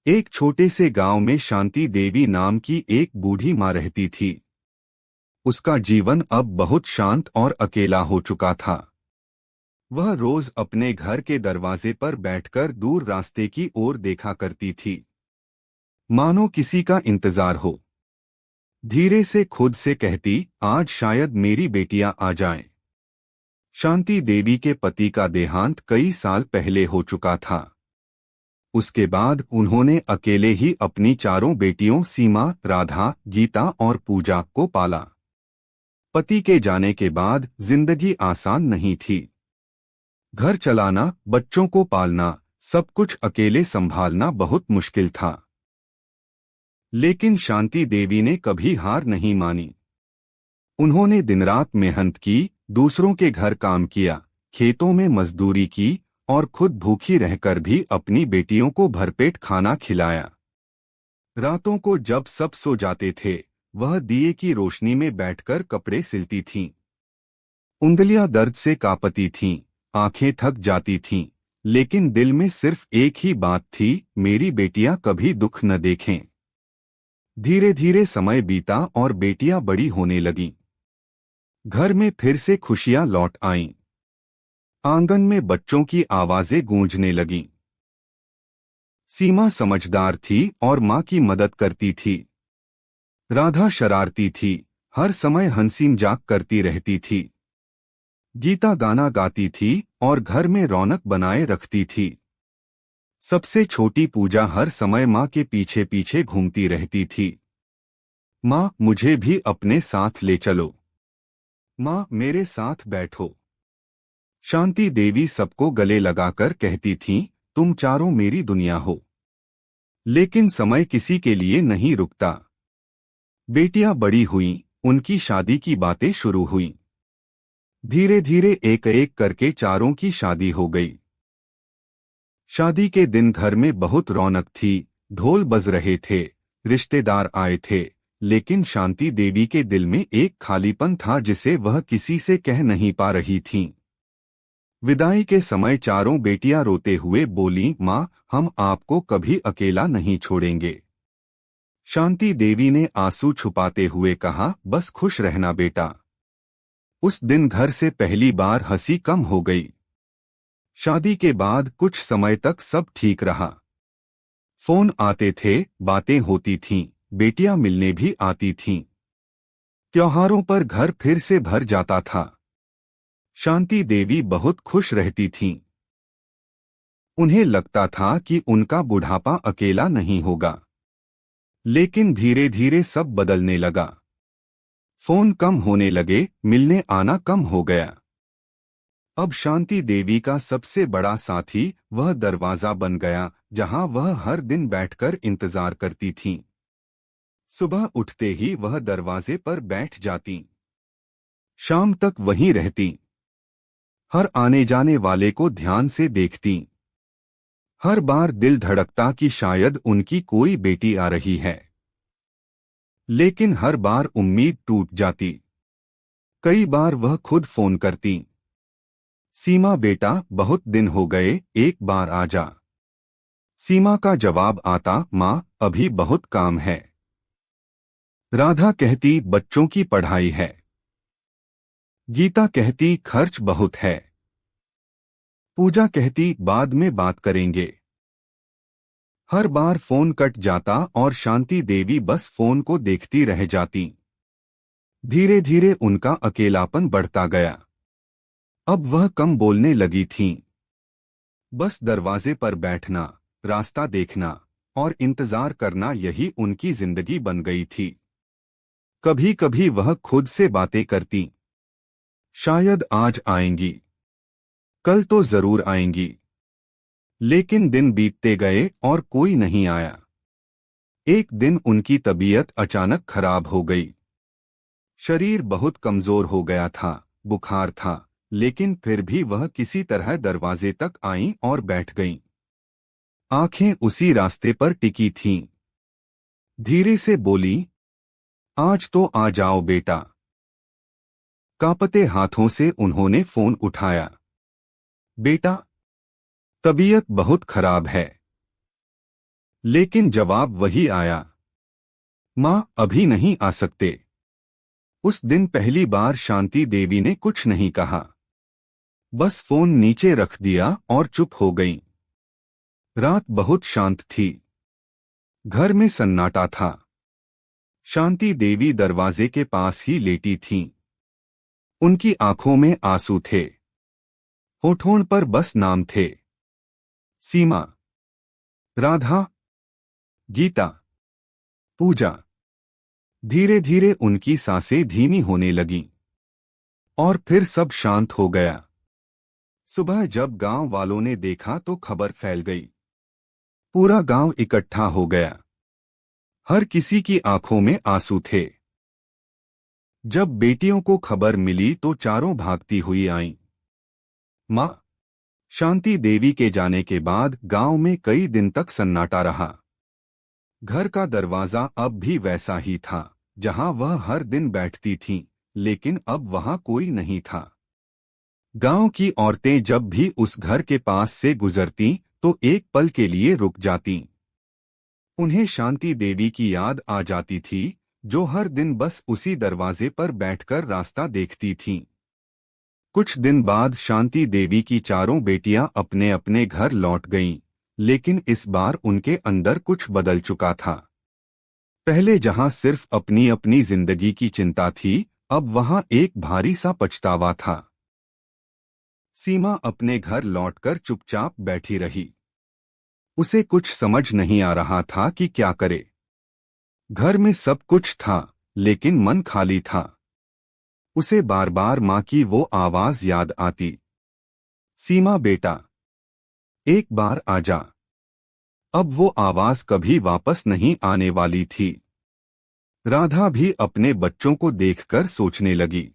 एक छोटे से गांव में शांति देवी नाम की एक बूढ़ी माँ रहती थी। उसका जीवन अब बहुत शांत और अकेला हो चुका था। वह रोज अपने घर के दरवाजे पर बैठकर दूर रास्ते की ओर देखा करती थी, मानो किसी का इंतजार हो। धीरे से खुद से कहती, आज शायद मेरी बेटियां आ जाएं। शांति देवी के पति का देहांत कई साल पहले हो चुका था। उसके बाद उन्होंने अकेले ही अपनी चारों बेटियों सीमा, राधा, गीता और पूजा को पाला। पति के जाने के बाद जिंदगी आसान नहीं थी। घर चलाना, बच्चों को पालना, सब कुछ अकेले संभालना बहुत मुश्किल था। लेकिन शांति देवी ने कभी हार नहीं मानी। उन्होंने दिन रात मेहनत की, दूसरों के घर काम किया, खेतों में मजदूरी की और खुद भूखी रहकर भी अपनी बेटियों को भरपेट खाना खिलाया। रातों को जब सब सो जाते थे, वह दिए की रोशनी में बैठकर कपड़े सिलती थीं। उंगलियां दर्द से कांपती थीं, आंखें थक जाती थीं, लेकिन दिल में सिर्फ एक ही बात थी, मेरी बेटियां कभी दुख न देखें। धीरे धीरे समय बीता और बेटियां बड़ी होने लगीं। घर में फिर से खुशियां लौट आईं। आंगन में बच्चों की आवाजें गूंजने लगीं। सीमा समझदार थी और माँ की मदद करती थी। राधा शरारती थी, हर समय हंसी मजाक करती रहती थी। गीता गाना गाती थी और घर में रौनक बनाए रखती थी। सबसे छोटी पूजा हर समय माँ के पीछे पीछे घूमती रहती थी। माँ, मुझे भी अपने साथ ले चलो। माँ, मेरे साथ बैठो। शांति देवी सबको गले लगाकर कहती थीं, तुम चारों मेरी दुनिया हो। लेकिन समय किसी के लिए नहीं रुकता। बेटियां बड़ी हुईं, उनकी शादी की बातें शुरू हुईं। धीरे धीरे एक एक करके चारों की शादी हो गई। शादी के दिन घर में बहुत रौनक थी, ढोल बज रहे थे, रिश्तेदार आए थे, लेकिन शांति देवी के दिल में एक खालीपन था जिसे वह किसी से कह नहीं पा रही थीं। विदाई के समय चारों बेटियां रोते हुए बोलीं, माँ, हम आपको कभी अकेला नहीं छोड़ेंगे। शांति देवी ने आंसू छुपाते हुए कहा, बस खुश रहना बेटा। उस दिन घर से पहली बार हंसी कम हो गई। शादी के बाद कुछ समय तक सब ठीक रहा। फोन आते थे, बातें होती थीं, बेटियां मिलने भी आती थीं। त्योहारों पर घर फिर से भर जाता था। शांति देवी बहुत खुश रहती थीं। उन्हें लगता था कि उनका बुढ़ापा अकेला नहीं होगा। लेकिन धीरे धीरे सब बदलने लगा। फोन कम होने लगे, मिलने आना कम हो गया। अब शांति देवी का सबसे बड़ा साथी वह दरवाजा बन गया जहां वह हर दिन बैठकर इंतजार करती थीं। सुबह उठते ही वह दरवाजे पर बैठ जातीं। शाम तक वहीं रहतीं। हर आने जाने वाले को ध्यान से देखतीं। हर बार दिल धड़कता कि शायद उनकी कोई बेटी आ रही है। लेकिन हर बार उम्मीद टूट जाती। कई बार वह खुद फोन करतीं, सीमा बेटा, बहुत दिन हो गए, एक बार आ जा। सीमा का जवाब आता, माँ, अभी बहुत काम है। राधा कहती, बच्चों की पढ़ाई है। गीता कहती, खर्च बहुत है। पूजा कहती, बाद में बात करेंगे। हर बार फोन कट जाता और शांति देवी बस फोन को देखती रह जाती। धीरे धीरे उनका अकेलापन बढ़ता गया। अब वह कम बोलने लगी थीं। बस दरवाजे पर बैठना, रास्ता देखना और इंतजार करना, यही उनकी जिंदगी बन गई थी। कभी कभी वह खुद से बातें करती, शायद आज आएंगी, कल तो जरूर आएंगी। लेकिन दिन बीतते गए और कोई नहीं आया। एक दिन उनकी तबीयत अचानक खराब हो गई। शरीर बहुत कमजोर हो गया था, बुखार था, लेकिन फिर भी वह किसी तरह दरवाजे तक आईं और बैठ गईं। आंखें उसी रास्ते पर टिकी थीं। धीरे से बोली, आज तो आ जाओ बेटा। कांपते हाथों से उन्होंने फोन उठाया। बेटा, तबीयत बहुत खराब है। लेकिन जवाब वही आया, माँ अभी नहीं आ सकते। उस दिन पहली बार शांति देवी ने कुछ नहीं कहा, बस फोन नीचे रख दिया और चुप हो गईं। रात बहुत शांत थी। घर में सन्नाटा था। शांति देवी दरवाजे के पास ही लेटी थीं। उनकी आंखों में आंसू थे। होठों पर बस नाम थे, सीमा, राधा, गीता, पूजा। धीरे धीरे उनकी सांसें धीमी होने लगीं और फिर सब शांत हो गया। सुबह जब गांव वालों ने देखा तो खबर फैल गई। पूरा गांव इकट्ठा हो गया। हर किसी की आंखों में आंसू थे। जब बेटियों को खबर मिली तो चारों भागती हुई आईं। मां, शांति देवी के जाने के बाद गांव में कई दिन तक सन्नाटा रहा। घर का दरवाजा अब भी वैसा ही था जहां वह हर दिन बैठती थीं, लेकिन अब वहां कोई नहीं था। गांव की औरतें जब भी उस घर के पास से गुजरतीं तो एक पल के लिए रुक जातीं। उन्हें शांति देवी की याद आ जाती थी, जो हर दिन बस उसी दरवाजे पर बैठकर रास्ता देखती थीं। कुछ दिन बाद शांति देवी की चारों बेटियां अपने अपने घर लौट गईं, लेकिन इस बार उनके अंदर कुछ बदल चुका था। पहले जहां सिर्फ अपनी अपनी जिंदगी की चिंता थी, अब वहां एक भारी सा पछतावा था। सीमा अपने घर लौटकर चुपचाप बैठी रही। उसे कुछ समझ नहीं आ रहा था कि क्या करे। घर में सब कुछ था, लेकिन मन खाली था। उसे बार बार माँ की वो आवाज याद आती, सीमा बेटा, एक बार आजा। अब वो आवाज कभी वापस नहीं आने वाली थी। राधा भी अपने बच्चों को देखकर सोचने लगी।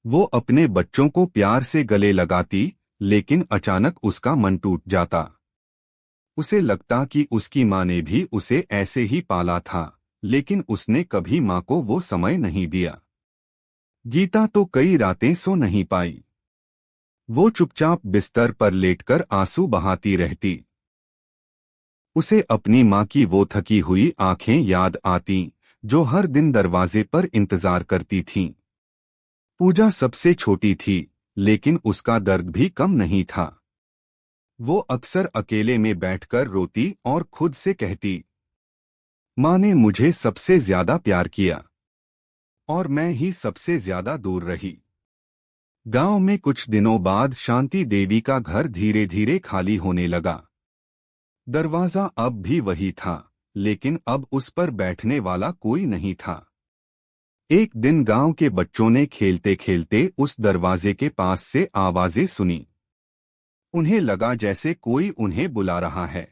वो अपने बच्चों को प्यार से गले लगाती, लेकिन अचानक उसका मन टूट जाता। उसे लगता कि उसकी माँ ने भी उसे ऐसे ही पाला था, लेकिन उसने कभी माँ को वो समय नहीं दिया। गीता तो कई रातें सो नहीं पाई। वो चुपचाप बिस्तर पर लेटकर आंसू बहाती रहती। उसे अपनी माँ की वो थकी हुई आंखें याद आतीं, जो हर दिन दरवाजे पर इंतजार करती थीं। पूजा सबसे छोटी थी, लेकिन उसका दर्द भी कम नहीं था। वो अक्सर अकेले में बैठकर रोती और खुद से कहती, माँ ने मुझे सबसे ज्यादा प्यार किया और मैं ही सबसे ज्यादा दूर रही। गांव में कुछ दिनों बाद शांति देवी का घर धीरे धीरे खाली होने लगा। दरवाजा अब भी वही था, लेकिन अब उस पर बैठने वाला कोई नहीं था। एक दिन गांव के बच्चों ने खेलते खेलते उस दरवाजे के पास से आवाजें सुनी। उन्हें लगा जैसे कोई उन्हें बुला रहा है,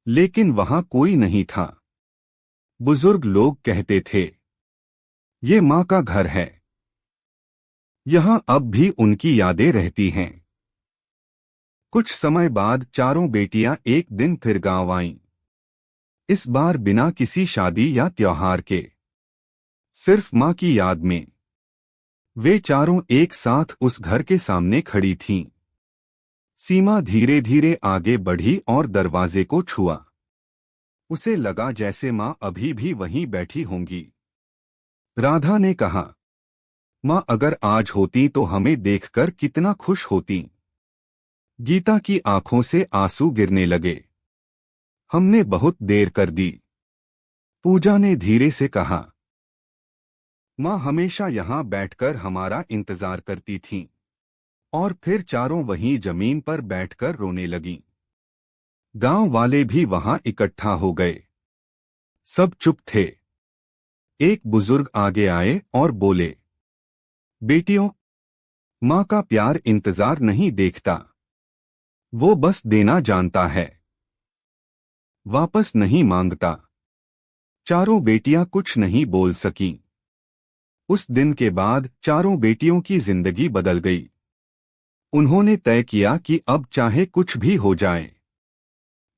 लेकिन वहां कोई नहीं था। बुजुर्ग लोग कहते थे, ये माँ का घर है। यहां अब भी उनकी यादें रहती हैं। कुछ समय बाद चारों बेटियां एक दिन फिर गांव आईं। इस बार बिना किसी शादी या त्योहार के, सिर्फ माँ की याद में। वे चारों एक साथ उस घर के सामने खड़ी थीं। सीमा धीरे धीरे आगे बढ़ी और दरवाजे को छुआ। उसे लगा जैसे माँ अभी भी वहीं बैठी होंगी। राधा ने कहा, माँ अगर आज होती तो हमें देखकर कितना खुश होती। गीता की आंखों से आंसू गिरने लगे। हमने बहुत देर कर दी। पूजा ने धीरे से कहा, माँ हमेशा यहाँ बैठकर हमारा इंतजार करती थीं। और फिर चारों वहीं जमीन पर बैठकर रोने लगीं। गांव वाले भी वहां इकट्ठा हो गए। सब चुप थे। एक बुजुर्ग आगे आए और बोले, बेटियों, माँ का प्यार इंतजार नहीं देखता, वो बस देना जानता है, वापस नहीं मांगता। चारों बेटियां कुछ नहीं बोल सकीं। उस दिन के बाद चारों बेटियों की जिंदगी बदल गई। उन्होंने तय किया कि अब चाहे कुछ भी हो जाए,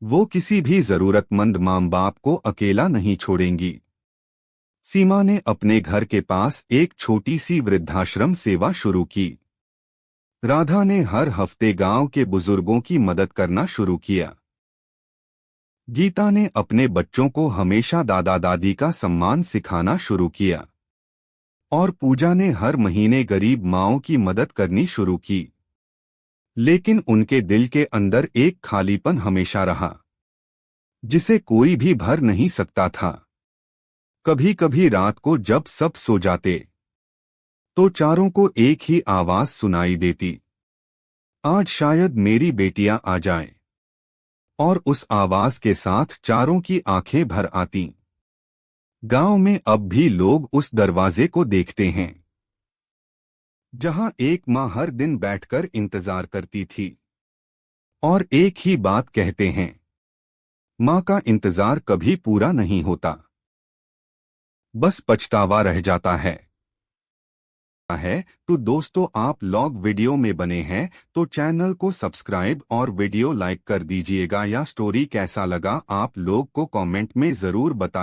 वो किसी भी जरूरतमंद माँ बाप को अकेला नहीं छोड़ेंगी। सीमा ने अपने घर के पास एक छोटी सी वृद्धाश्रम सेवा शुरू की। राधा ने हर हफ्ते गांव के बुजुर्गों की मदद करना शुरू किया। गीता ने अपने बच्चों को हमेशा दादा दादी का सम्मान सिखाना शुरू किया और पूजा ने हर महीने गरीब माँओं की मदद करनी शुरू की। लेकिन उनके दिल के अंदर एक खालीपन हमेशा रहा, जिसे कोई भी भर नहीं सकता था। कभी कभी रात को जब सब सो जाते तो चारों को एक ही आवाज सुनाई देती, आज शायद मेरी बेटियां आ जाएं। और उस आवाज के साथ चारों की आंखें भर आतीं। गांव में अब भी लोग उस दरवाजे को देखते हैं, जहां एक माँ हर दिन बैठकर इंतजार करती थी और एक ही बात कहते हैं, माँ का इंतजार कभी पूरा नहीं होता, बस पछतावा रह जाता है। तो दोस्तों, आप लोग वीडियो में बने हैं तो चैनल को सब्सक्राइब और वीडियो लाइक कर दीजिएगा। या स्टोरी कैसा लगा आप लोग को कमेंट में जरूर बताइए।